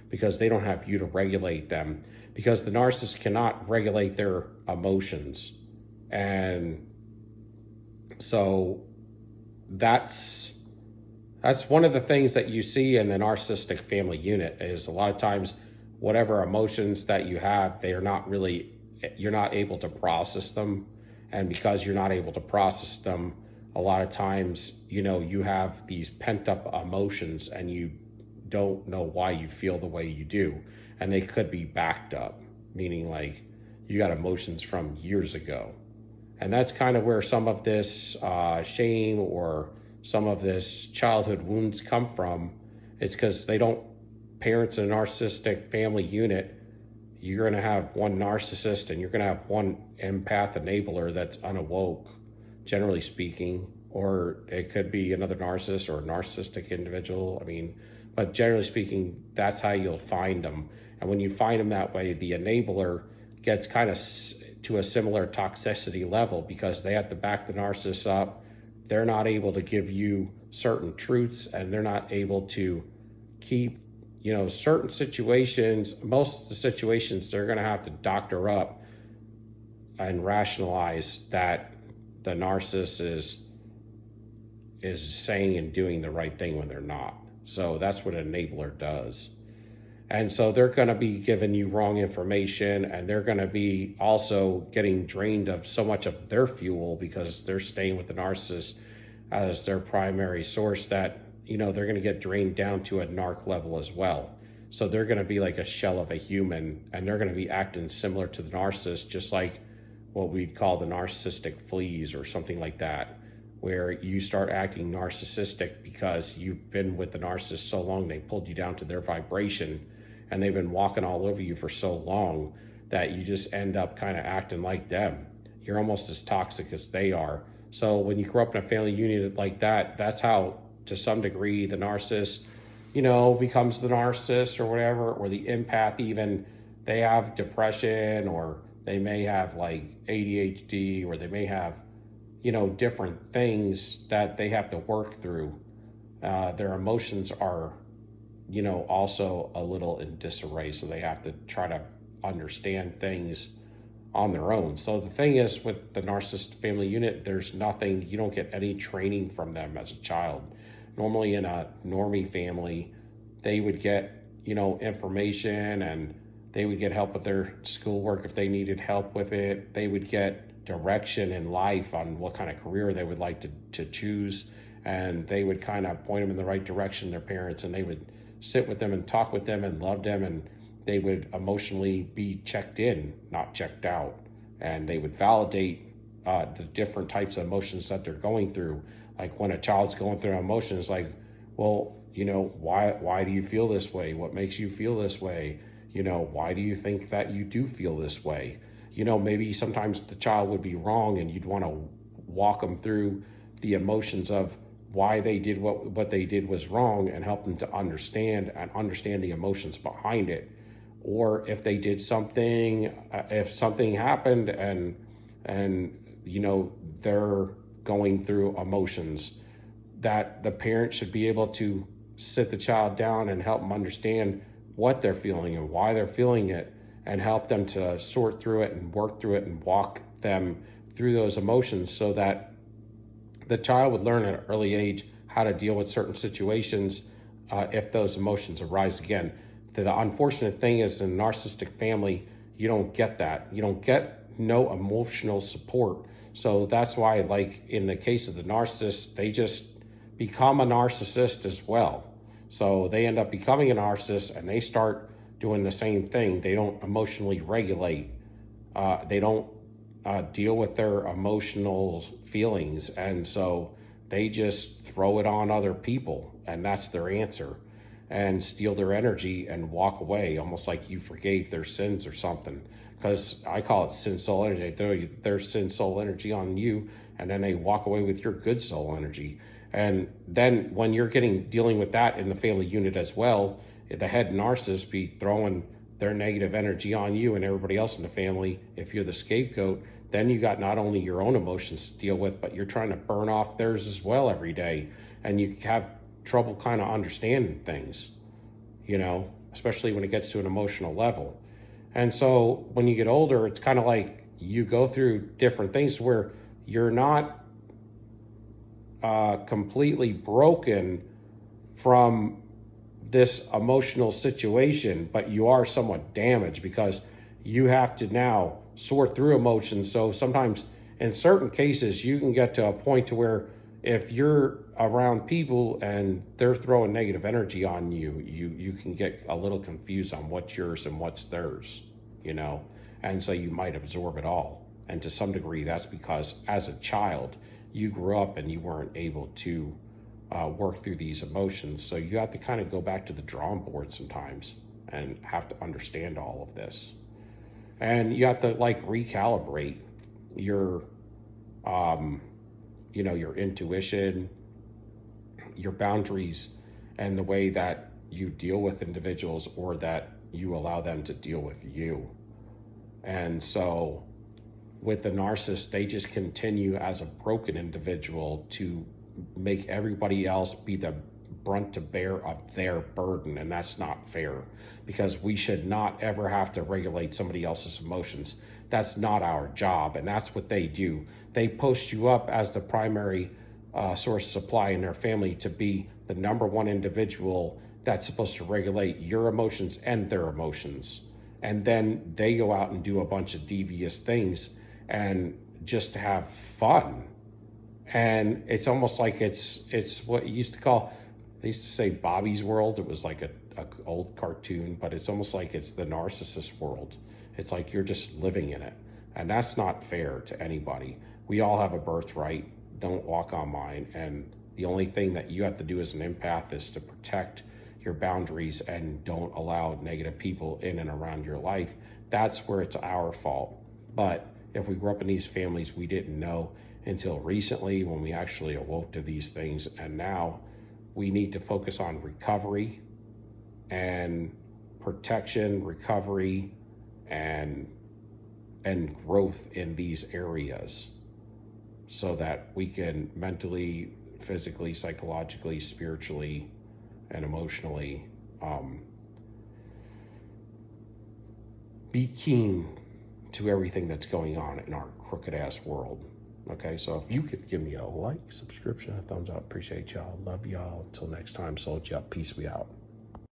because they don't have you to regulate them, because the narcissist cannot regulate their emotions. And so that's one of the things that you see in the narcissistic family unit, is a lot of times whatever emotions that you have, you're not able to process them. And because you're not able to process them, a lot of times, you have these pent up emotions and you don't know why you feel the way you do. And they could be backed up, meaning like you got emotions from years ago. And that's kind of where some of this shame or some of this childhood wounds come from. It's because parents in a narcissistic family unit, you're going to have one narcissist and you're going to have one empath enabler that's unawoke, generally speaking, or it could be another narcissist or a narcissistic individual. But generally speaking, that's how you'll find them. And when you find them that way, the enabler gets kind of to a similar toxicity level because they have to back the narcissist up. They're not able to give you certain truths, and they're not able to keep, certain situations. Most of the situations, they're going to have to doctor up and rationalize that the narcissist is saying and doing the right thing when they're not. So that's what an enabler does. And so they're going to be giving you wrong information, and they're going to be also getting drained of so much of their fuel because they're staying with the narcissist as their primary source that, they're going to get drained down to a narc level as well. So they're going to be like a shell of a human, and they're going to be acting similar to the narcissist, just like what we'd call the narcissistic fleas or something like that, where you start acting narcissistic because you've been with the narcissist so long, they pulled you down to their vibration, and they've been walking all over you for so long that you just end up kind of acting like them. You're almost as toxic as they are. So when you grow up in a family unit like that, that's how, to some degree, the narcissist, becomes the narcissist or whatever, or the empath even. They have depression, or they may have like ADHD, or they may have, different things that they have to work through. Their emotions are, also a little in disarray, so they have to try to understand things on their own. So the thing is, with the narcissist family unit, you don't get any training from them as a child. Normally in a normie family, they would get, information, and they would get help with their schoolwork if they needed help with it. They would get direction in life on what kind of career they would like to choose, and they would kind of point them in the right direction, their parents, and they would sit with them and talk with them and love them, and they would emotionally be checked in, not checked out. And they would validate the different types of emotions that they're going through. Like when a child's going through emotions, like, well, why do you feel this way? What makes you feel this way? Why do you think that you do feel this way? Maybe sometimes the child would be wrong, and you'd want to walk them through the emotions of why they did what they did was wrong, and help them to understand the emotions behind it. Or if they did something, if something happened and they're going through emotions, that the parent should be able to sit the child down and help them understand what they're feeling and why they're feeling it, and help them to sort through it and work through it and walk them through those emotions, so that the child would learn at an early age how to deal with certain situations if those emotions arise again. The unfortunate thing is, in a narcissistic family, you don't get that. You don't get no emotional support. So that's why, like in the case of the narcissist, they just become a narcissist as well. So they end up becoming a narcissist, and they start doing the same thing. They don't emotionally regulate. They don't deal with their emotional feelings. And so they just throw it on other people, and that's their answer, and steal their energy and walk away, almost like you forgave their sins or something. Because I call it sin soul energy. They throw their sin soul energy on you, and then they walk away with your good soul energy. And then when you're dealing with that in the family unit as well, the head narcissist be throwing their negative energy on you and everybody else in the family. If you're the scapegoat, then you got not only your own emotions to deal with, but you're trying to burn off theirs as well every day. And you have trouble kind of understanding things, especially when it gets to an emotional level. And so when you get older, it's kind of like you go through different things where you're not completely broken from this emotional situation, but you are somewhat damaged because you have to now sort through emotions. So sometimes in certain cases, you can get to a point to where if you're around people and they're throwing negative energy on you, you can get a little confused on what's yours and what's theirs, you know? And so you might absorb it all. And to some degree, that's because as a child, you grew up and you weren't able to work through these emotions. So you have to kind of go back to the drawing board sometimes and have to understand all of this. And you have to like recalibrate your, you know, your intuition, your boundaries, and the way that you deal with individuals or that you allow them to deal with you. And so with the narcissist, they just continue as a broken individual to make everybody else be the brunt to bear of their burden. And that's not fair, because we should not ever have to regulate somebody else's emotions. That's not our job. And that's what they do. They post you up as the primary source of supply in their family to be the number one individual that's supposed to regulate your emotions and their emotions. And then they go out and do a bunch of devious things and just to have fun. And it's almost like it's what you used to call, they used to say Bobby's World. It was like a old cartoon, but it's almost like it's the narcissist world. It's like you're just living in it. And that's not fair to anybody. We all have a birthright. Don't walk on mine. And the only thing that you have to do as an empath is to protect your boundaries and don't allow negative people in and around your life. That's where it's our fault. But if we grew up in these families, we didn't know until recently when we actually awoke to these things. And now we need to focus on recovery and protection, recovery, and growth in these areas so that we can mentally, physically, psychologically, spiritually, and emotionally be keen to everything that's going on in our crooked ass world. Okay, so if you could give me a like, subscription, a thumbs up, appreciate y'all, love y'all. Until next time, sold you up, peace, we out.